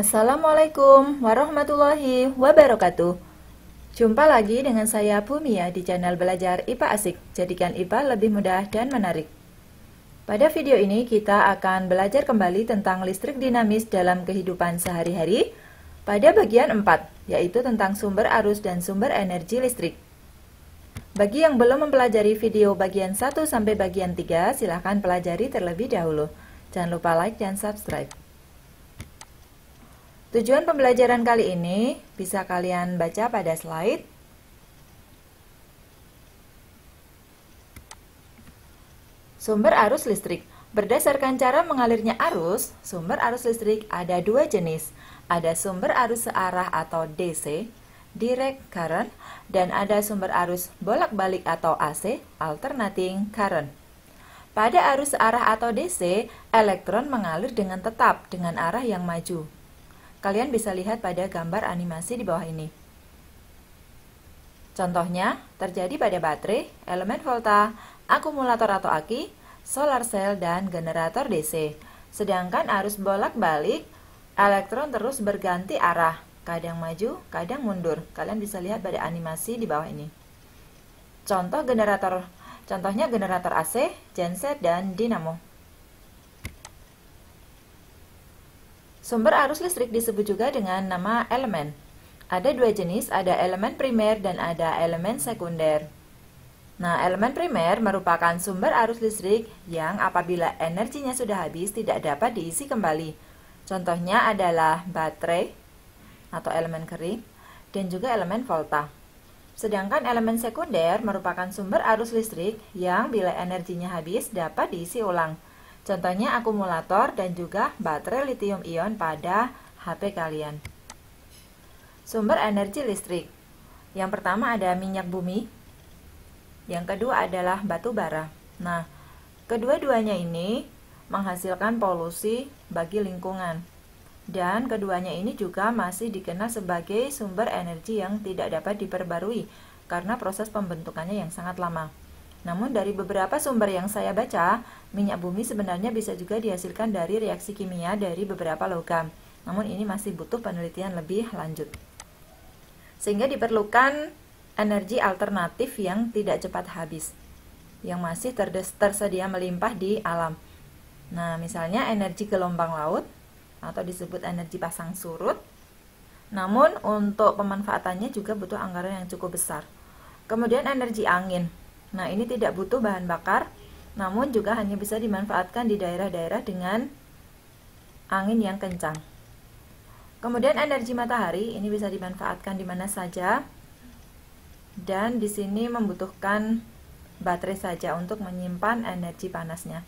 Assalamualaikum warahmatullahi wabarakatuh. Jumpa lagi dengan saya Bumia di channel Belajar IPA Asik. Jadikan IPA lebih mudah dan menarik. Pada video ini kita akan belajar kembali tentang listrik dinamis dalam kehidupan sehari-hari pada bagian 4, yaitu tentang sumber arus dan sumber energi listrik. Bagi yang belum mempelajari video bagian 1 sampai bagian 3, silahkan pelajari terlebih dahulu. Jangan lupa like dan subscribe. Tujuan pembelajaran kali ini bisa kalian baca pada slide. Sumber arus listrik. Berdasarkan cara mengalirnya arus, sumber arus listrik ada dua jenis. Ada sumber arus searah atau DC, direct current, dan ada sumber arus bolak-balik atau AC, alternating current. Pada arus searah atau DC, elektron mengalir dengan tetap dengan arah yang maju. Kalian bisa lihat pada gambar animasi di bawah ini. Contohnya, terjadi pada baterai, elemen volta, akumulator atau aki, solar cell, dan generator DC. Sedangkan arus bolak-balik, elektron terus berganti arah, kadang maju, kadang mundur. Kalian bisa lihat pada animasi di bawah ini. Contohnya generator AC, genset, dan dinamo. Sumber arus listrik disebut juga dengan nama elemen. Ada dua jenis, ada elemen primer dan ada elemen sekunder. Nah, elemen primer merupakan sumber arus listrik yang apabila energinya sudah habis tidak dapat diisi kembali. Contohnya adalah baterai atau elemen kering dan juga elemen volta. Sedangkan elemen sekunder merupakan sumber arus listrik yang bila energinya habis dapat diisi ulang. Contohnya akumulator dan juga baterai lithium ion pada HP kalian. Sumber energi listrik. Yang pertama ada minyak bumi. Yang kedua adalah batu bara. Nah, kedua-duanya ini menghasilkan polusi bagi lingkungan. Dan keduanya ini juga masih dikenal sebagai sumber energi yang tidak dapat diperbarui karena proses pembentukannya yang sangat lama. Namun dari beberapa sumber yang saya baca, minyak bumi sebenarnya bisa juga dihasilkan dari reaksi kimia dari beberapa logam. Namun ini masih butuh penelitian lebih lanjut. Sehingga diperlukan energi alternatif yang tidak cepat habis, yang masih tersedia melimpah di alam. Nah, misalnya energi gelombang laut atau disebut energi pasang surut. Namun untuk pemanfaatannya juga butuh anggaran yang cukup besar. Kemudian energi angin. Nah, ini tidak butuh bahan bakar, namun juga hanya bisa dimanfaatkan di daerah-daerah dengan angin yang kencang. Kemudian energi matahari, ini bisa dimanfaatkan di mana saja, dan di sini membutuhkan baterai saja untuk menyimpan energi panasnya.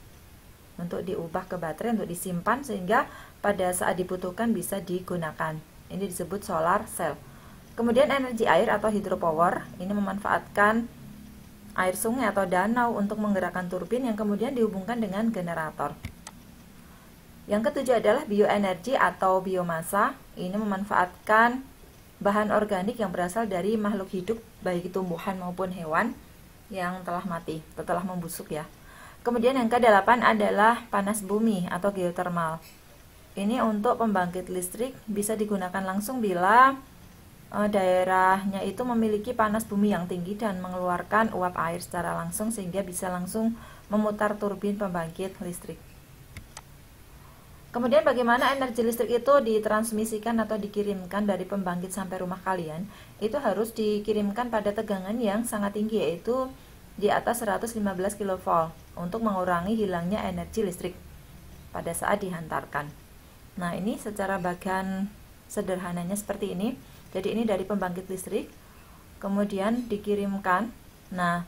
Untuk diubah ke baterai, untuk disimpan sehingga pada saat dibutuhkan bisa digunakan. Ini disebut solar cell. Kemudian energi air atau hydropower, ini memanfaatkan air sungai atau danau untuk menggerakkan turbin yang kemudian dihubungkan dengan generator. Yang ketujuh adalah bioenergi atau biomasa. Ini memanfaatkan bahan organik yang berasal dari makhluk hidup, baik tumbuhan maupun hewan yang telah mati, telah membusuk ya. Kemudian yang ke-8 adalah panas bumi atau geothermal. Ini untuk pembangkit listrik bisa digunakan langsung bila daerahnya itu memiliki panas bumi yang tinggi dan mengeluarkan uap air secara langsung sehingga bisa langsung memutar turbin pembangkit listrik. Kemudian bagaimana energi listrik itu ditransmisikan atau dikirimkan dari pembangkit sampai rumah kalian? Itu harus dikirimkan pada tegangan yang sangat tinggi, yaitu di atas 115 kV untuk mengurangi hilangnya energi listrik pada saat dihantarkan. Nah, ini secara bagan sederhananya seperti ini. Jadi ini dari pembangkit listrik, kemudian dikirimkan. Nah,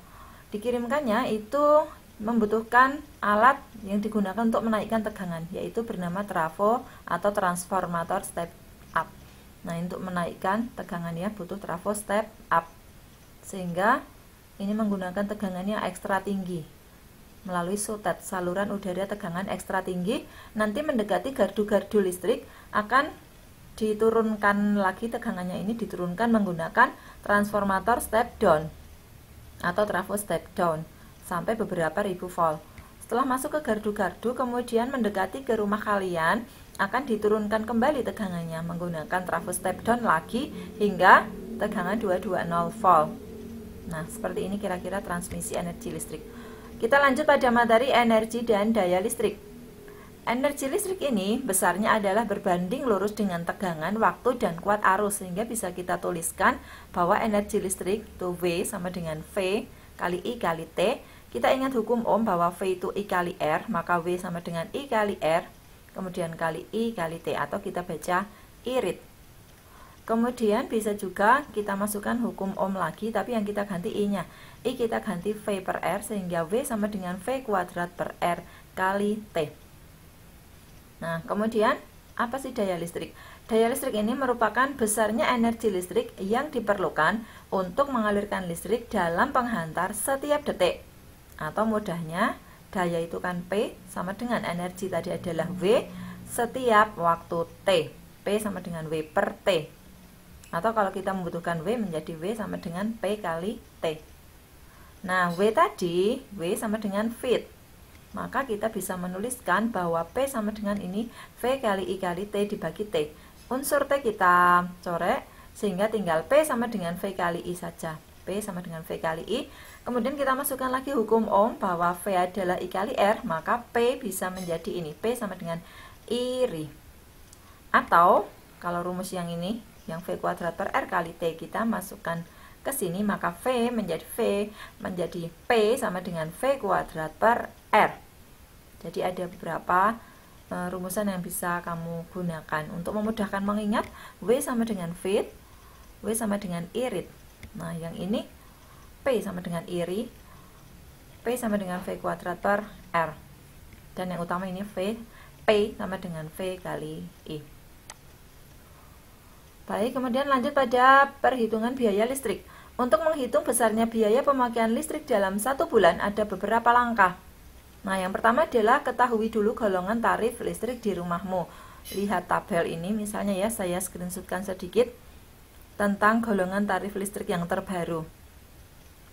dikirimkannya itu membutuhkan alat yang digunakan untuk menaikkan tegangan, yaitu bernama trafo atau transformator step up. Nah, untuk menaikkan tegangannya butuh trafo step up, sehingga ini menggunakan tegangan yang ekstra tinggi melalui sutet, saluran udara tegangan ekstra tinggi. Nanti mendekati gardu-gardu listrik akan diturunkan lagi tegangannya, ini diturunkan menggunakan transformator step down atau trafo step down sampai beberapa ribu volt. Setelah masuk ke gardu-gardu, kemudian mendekati ke rumah kalian, akan diturunkan kembali tegangannya menggunakan trafo step down lagi hingga tegangan 220 volt. Nah, seperti ini kira-kira transmisi energi listrik. Kita lanjut pada materi energi dan daya listrik. Energi listrik ini besarnya adalah berbanding lurus dengan tegangan, waktu, dan kuat arus, sehingga bisa kita tuliskan bahwa energi listrik itu V sama dengan V kali I kali T. Kita ingat hukum Ohm bahwa V itu I kali R, maka V sama dengan I kali R, kemudian kali I kali T, atau kita baca irit. Kemudian bisa juga kita masukkan hukum Ohm lagi, tapi yang kita ganti I-nya. I kita ganti V per R, sehingga V sama dengan V kuadrat per R kali T. Nah, kemudian apa sih daya listrik? Daya listrik ini merupakan besarnya energi listrik yang diperlukan untuk mengalirkan listrik dalam penghantar setiap detik. Atau mudahnya, daya itu kan P sama dengan energi tadi adalah V setiap waktu T. P sama dengan V per T. Atau kalau kita membutuhkan V menjadi V sama dengan P kali T. Nah, V tadi, V sama dengan Fit. Maka kita bisa menuliskan bahwa P sama dengan ini V kali I kali T dibagi T. Unsur T kita coret sehingga tinggal P sama dengan V kali I saja. P sama dengan V kali I. Kemudian kita masukkan lagi hukum Ohm bahwa V adalah I kali R, maka P bisa menjadi ini. P sama dengan I ri. Atau kalau rumus yang ini, yang V kuadrat per R kali T kita masukkan ke sini, maka V menjadi P sama dengan V kuadrat per R. Jadi ada beberapa rumusan yang bisa kamu gunakan untuk memudahkan mengingat. V sama dengan Fit, V sama dengan irit. Nah, yang ini P sama dengan iri, P sama dengan V kuadrat per R. Dan yang utama ini V, P sama dengan V kali I. Baik, kemudian lanjut pada perhitungan biaya listrik. Untuk menghitung besarnya biaya pemakaian listrik dalam 1 bulan ada beberapa langkah. Nah, yang pertama adalah ketahui dulu golongan tarif listrik di rumahmu. Lihat tabel ini misalnya ya, saya screenshotkan sedikit tentang golongan tarif listrik yang terbaru.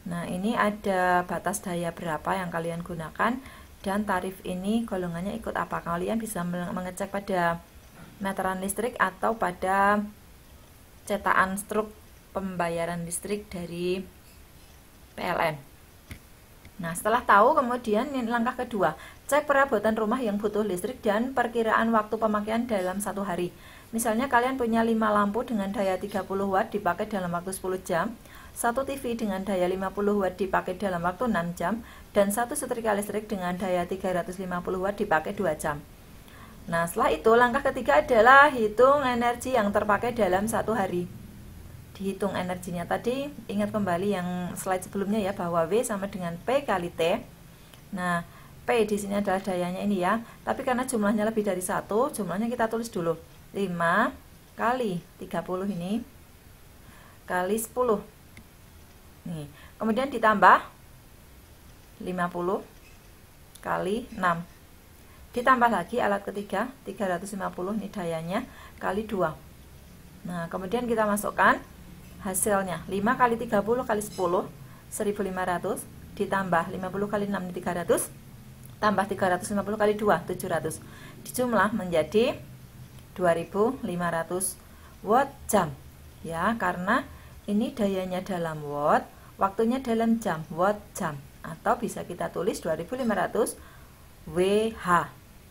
Nah, ini ada batas daya berapa yang kalian gunakan dan tarif ini golongannya ikut apa. Kalian bisa mengecek pada meteran listrik atau pada cetakan struk pembayaran listrik dari PLN. Nah, setelah tahu, kemudian langkah kedua, cek perabotan rumah yang butuh listrik dan perkiraan waktu pemakaian dalam 1 hari. Misalnya kalian punya 5 lampu dengan daya 30 watt dipakai dalam waktu 10 jam, 1 TV dengan daya 50 watt dipakai dalam waktu 6 jam, dan 1 setrika listrik dengan daya 350 watt dipakai 2 jam. Nah, setelah itu langkah ketiga adalah hitung energi yang terpakai dalam 1 hari. Dihitung energinya tadi, ingat kembali yang slide sebelumnya ya, bahwa V sama dengan P kali T. Nah, P di sini adalah dayanya ini ya, tapi karena jumlahnya lebih dari 1, jumlahnya kita tulis dulu. 5 kali 30 ini kali 10. Nih, kemudian ditambah 50 kali 6. Ditambah lagi alat ketiga, 350 ini dayanya kali 2. Nah, kemudian kita masukkan hasilnya 5 kali 30 kali 10 1500 ditambah 50 kali 6 300 tambah 350 kali 2 700 dijumlah menjadi 2500 watt jam ya, karena ini dayanya dalam watt, waktunya dalam jam, watt jam, atau bisa kita tulis 2500 WH.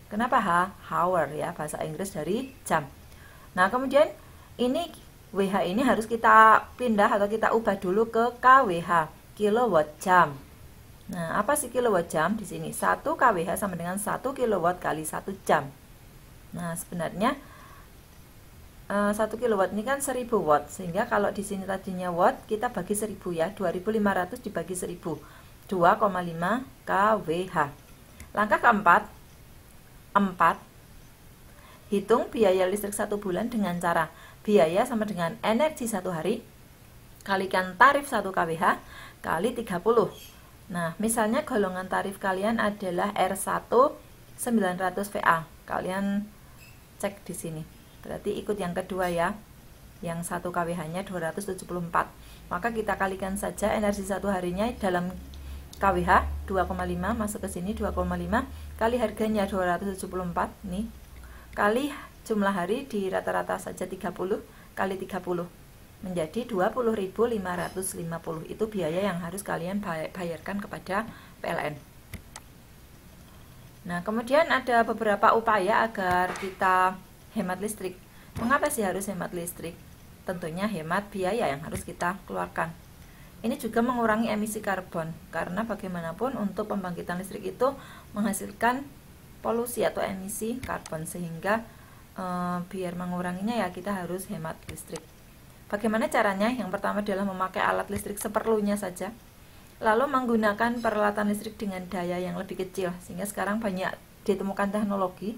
Kenapa H? Hour ya, bahasa Inggris dari jam. Nah, kemudian ini WH ini harus kita pindah atau kita ubah dulu ke kWh, kilowatt jam. Nah, apa sih kilowatt jam? Di sini 1 kWh sama dengan 1 kilowatt kali 1 jam. Nah, sebenarnya 1 kilowatt ini kan 1000 watt, sehingga kalau di sini tadinya watt kita bagi 1000 ya, 2500 dibagi 1000, 2,5 kWh. Langkah keempat, 4. Hitung biaya listrik 1 bulan dengan cara biaya sama dengan energi 1 hari kalikan tarif 1 kWh kali 30. Nah, misalnya golongan tarif kalian adalah R1 900 VA. Kalian cek di sini. Berarti ikut yang kedua ya. Yang 1 kWh-nya 274. Maka kita kalikan saja energi 1 harinya dalam kWh 2,5 masuk ke sini 2,5 kali harganya 274 nih kali jumlah hari di rata-rata saja 30 kali 30 menjadi 20.550. Itu biaya yang harus kalian bayarkan kepada PLN. Nah, kemudian ada beberapa upaya agar kita hemat listrik. Mengapa sih harus hemat listrik? Tentunya hemat biaya yang harus kita keluarkan. Ini juga mengurangi emisi karbon, karena bagaimanapun untuk pembangkitan listrik itu menghasilkan polusi atau emisi karbon, sehingga biar menguranginya ya kita harus hemat listrik. Bagaimana caranya? Yang pertama adalah memakai alat listrik seperlunya saja, lalu menggunakan peralatan listrik dengan daya yang lebih kecil, sehingga sekarang banyak ditemukan teknologi,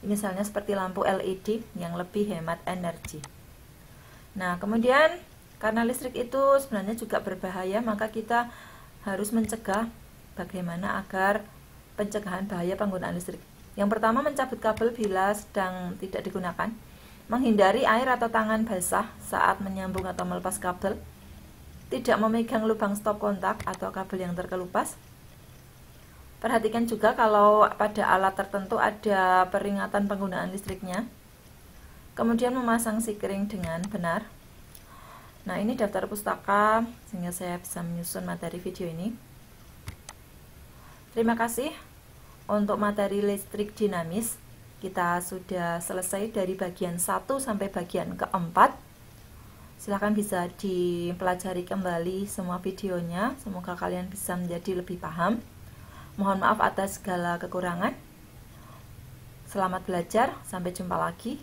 misalnya seperti lampu LED yang lebih hemat energi. Nah, kemudian karena listrik itu sebenarnya juga berbahaya, maka kita harus mencegah bagaimana agar pencegahan bahaya penggunaan listrik. Yang pertama, mencabut kabel bila sedang tidak digunakan, menghindari air atau tangan basah saat menyambung atau melepas kabel, tidak memegang lubang stop kontak atau kabel yang terkelupas. Perhatikan juga kalau pada alat tertentu ada peringatan penggunaan listriknya. Kemudian memasang sikring dengan benar. Nah, ini daftar pustaka sehingga saya bisa menyusun materi video ini. Terima kasih. Untuk materi listrik dinamis, kita sudah selesai dari bagian 1 sampai bagian keempat. Silahkan bisa dipelajari kembali semua videonya. Semoga kalian bisa menjadi lebih paham. Mohon maaf atas segala kekurangan. Selamat belajar. Sampai jumpa lagi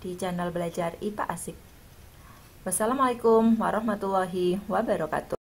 di channel Belajar IPA Asik. Wassalamualaikum warahmatullahi wabarakatuh.